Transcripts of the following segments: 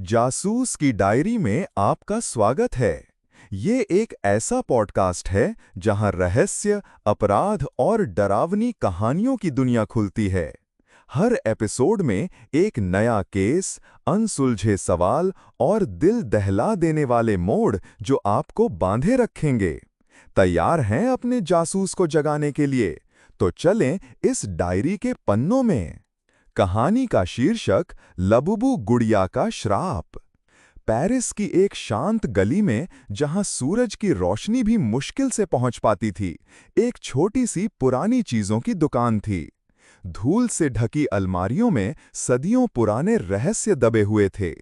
जासूस की डायरी में आपका स्वागत है। ये एक ऐसा पॉडकास्ट है जहां रहस्य, अपराध और डरावनी कहानियों की दुनिया खुलती है। हर एपिसोड में एक नया केस, अनसुलझे सवाल और दिल दहला देने वाले मोड़ जो आपको बांधे रखेंगे। तैयार हैं अपने जासूस को जगाने के लिए? तो चलें इस डायरी के पन्नों में। कहानी का शीर्षक लबुबु गुड़िया का श्राप। पेरिस की एक शांत गली में, जहां सूरज की रोशनी भी मुश्किल से पहुंच पाती थी, एक छोटी सी पुरानी चीजों की दुकान थी। धूल से ढकी अलमारियों में सदियों पुराने रहस्य दबे हुए थे।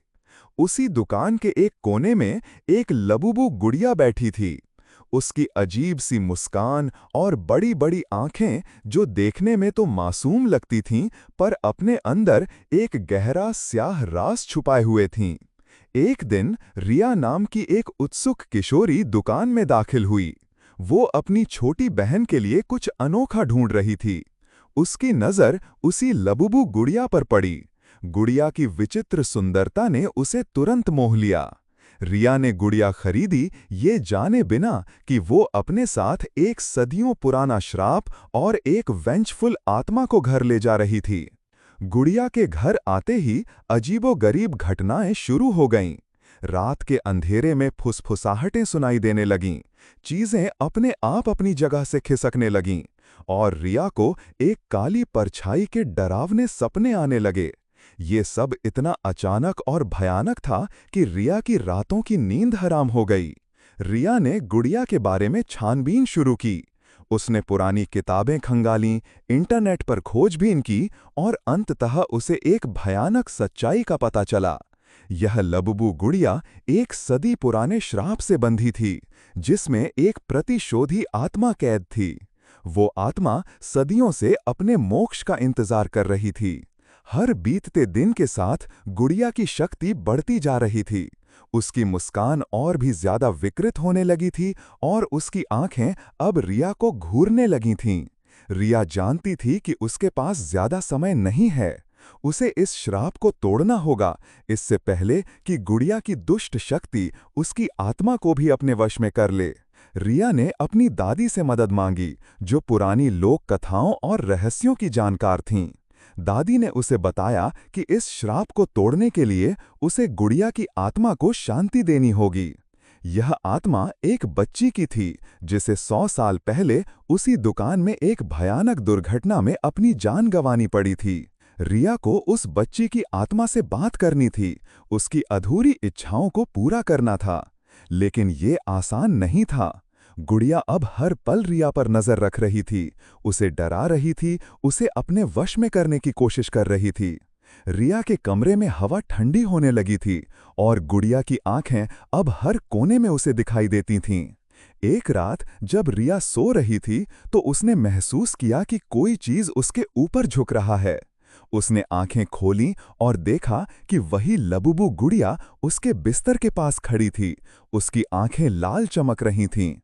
उसी दुकान के एक कोने में एक लबुबु गुड़िया बैठी थी। उसकी अजीब सी मुस्कान और बड़ी-बड़ी आंखें, जो देखने में तो मासूम लगती थीं, पर अपने अंदर एक गहरा स्याह राज छुपाए हुए थीं। एक दिन रिया नाम की एक उत्सुक किशोरी दुकान में दाखिल हुई। वो अपनी छोटी बहन के लिए कुछ अनोखा ढूंढ रही थी। उसकी नज़र उसी लबुबु गुड़िया पर पड़ी। गुड़िया की विचित्र सुंदरता ने उसे तुरंत मोह लिया। रिया ने गुड़िया खरीदी, ये जाने बिना कि वो अपने साथ एक सदियों पुराना श्राप और एक वेंचफुल आत्मा को घर ले जा रही थी। गुड़िया के घर आते ही अजीबोगरीब घटनाएं शुरू हो गईं। रात के अंधेरे में फुसफुसाहटें सुनाई देने लगीं, चीजें अपने आप अपनी जगह से खिसकने लगीं, और रिया को एक काली परछाई के डरावने सपने आने लगे। ये सब इतना अचानक और भयानक था कि रिया की रातों की नींद हराम हो गई। रिया ने गुड़िया के बारे में छानबीन शुरू की। उसने पुरानी किताबें खंगालीं, इंटरनेट पर खोजबीन की, और अंततः उसे एक भयानक सच्चाई का पता चला। यह लबुबु गुड़िया एक सदी पुराने श्राप से बंधी थी, जिसमें एक प्रतिशोधी आत्मा कैद थी। वो आत्मा सदियों से अपने मोक्ष का इंतजार कर रही थी। हर बीतते दिन के साथ गुड़िया की शक्ति बढ़ती जा रही थी। उसकी मुस्कान और भी ज्यादा विकृत होने लगी थी, और उसकी आंखें अब रिया को घूरने लगी थीं। रिया जानती थी कि उसके पास ज्यादा समय नहीं है। उसे इस श्राप को तोड़ना होगा, इससे पहले कि गुड़िया की दुष्ट शक्ति उसकी आत्मा को भी अपने वश में कर ले। रिया ने अपनी दादी से मदद मांगी, जो पुरानी लोक कथाओं और रहस्यों की जानकार थीं। दादी ने उसे बताया कि इस श्राप को तोड़ने के लिए उसे गुड़िया की आत्मा को शांति देनी होगी। यह आत्मा एक बच्ची की थी, जिसे 100 साल पहले उसी दुकान में एक भयानक दुर्घटना में अपनी जान गंवानी पड़ी थी। रिया को उस बच्ची की आत्मा से बात करनी थी, उसकी अधूरी इच्छाओं को पूरा करना था। लेकिन ये आसान नहीं था। गुड़िया अब हर पल रिया पर नजर रख रही थी, उसे डरा रही थी, उसे अपने वश में करने की कोशिश कर रही थी। रिया के कमरे में हवा ठंडी होने लगी थी, और गुड़िया की आंखें अब हर कोने में उसे दिखाई देती थीं। एक रात जब रिया सो रही थी, तो उसने महसूस किया कि कोई चीज उसके ऊपर झुक रहा है। उसने आंखें खोलीं और देखा कि वही लबुबु गुड़िया उसके बिस्तर के पास खड़ी थी। उसकी आंखें लाल चमक रही थीं।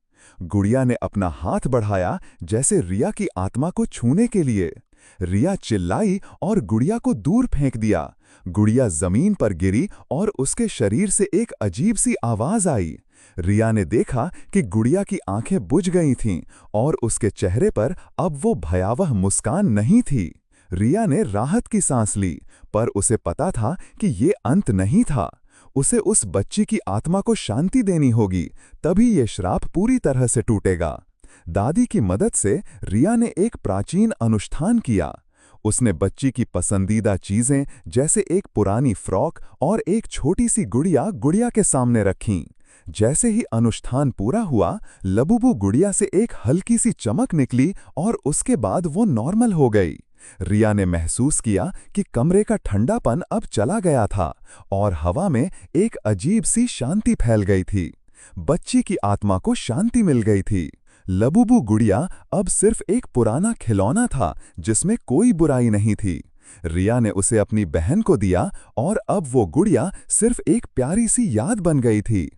गुड़िया ने अपना हाथ बढ़ाया, जैसे रिया की आत्मा को छूने के लिए। रिया चिल्लाई और गुड़िया को दूर फेंक दिया। गुड़िया जमीन पर गिरी और उसके शरीर से एक अजीब सी आवाज आई। रिया ने देखा कि गुड़िया की आंखें बुझ गई थीं, और उसके चेहरे पर अब वो भयावह मुस्कान नहीं थी। रिया ने राहत की सांस ली, पर उसे पता था कि ये अंत नहीं था। उसे उस बच्ची की आत्मा को शांति देनी होगी, तभी ये श्राप पूरी तरह से टूटेगा। दादी की मदद से रिया ने एक प्राचीन अनुष्ठान किया। उसने बच्ची की पसंदीदा चीजें, जैसे एक पुरानी फ्रॉक और एक छोटी सी गुड़िया, गुड़िया के सामने रखीं। जैसे ही अनुष्ठान पूरा हुआ, लबुबु गुड़िया से एक हल्की सी चमक निकली, और उसके बाद वो नॉर्मल हो गई। रिया ने महसूस किया कि कमरे का ठंडापन अब चला गया था, और हवा में एक अजीब सी शांति फैल गई थी। बच्ची की आत्मा को शांति मिल गई थी। लबुबु गुड़िया अब सिर्फ एक पुराना खिलौना था, जिसमें कोई बुराई नहीं थी। रिया ने उसे अपनी बहन को दिया, और अब वो गुड़िया सिर्फ एक प्यारी सी याद बन गई थी।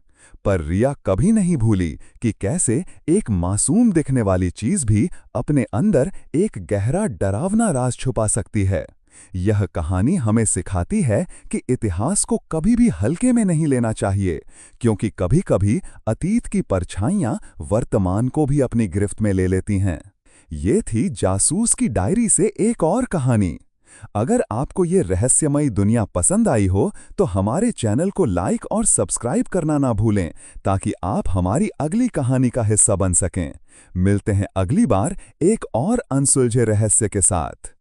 पर रिया कभी नहीं भूली कि कैसे एक मासूम दिखने वाली चीज भी अपने अंदर एक गहरा डरावना राज छुपा सकती है। यह कहानी हमें सिखाती है कि इतिहास को कभी भी हल्के में नहीं लेना चाहिए, क्योंकि कभी-कभी अतीत की परछाइयां वर्तमान को भी अपनी गिरफ्त में ले लेती हैं। ये थी जासूस की डायरी से एक और कहानी। अगर आपको ये रहस्यमयी दुनिया पसंद आई हो तो हमारे चैनल को लाइक और सब्सक्राइब करना ना भूलें, ताकि आप हमारी अगली कहानी का हिस्सा बन सकें। मिलते हैं अगली बार एक और अनसुलझे रहस्य के साथ।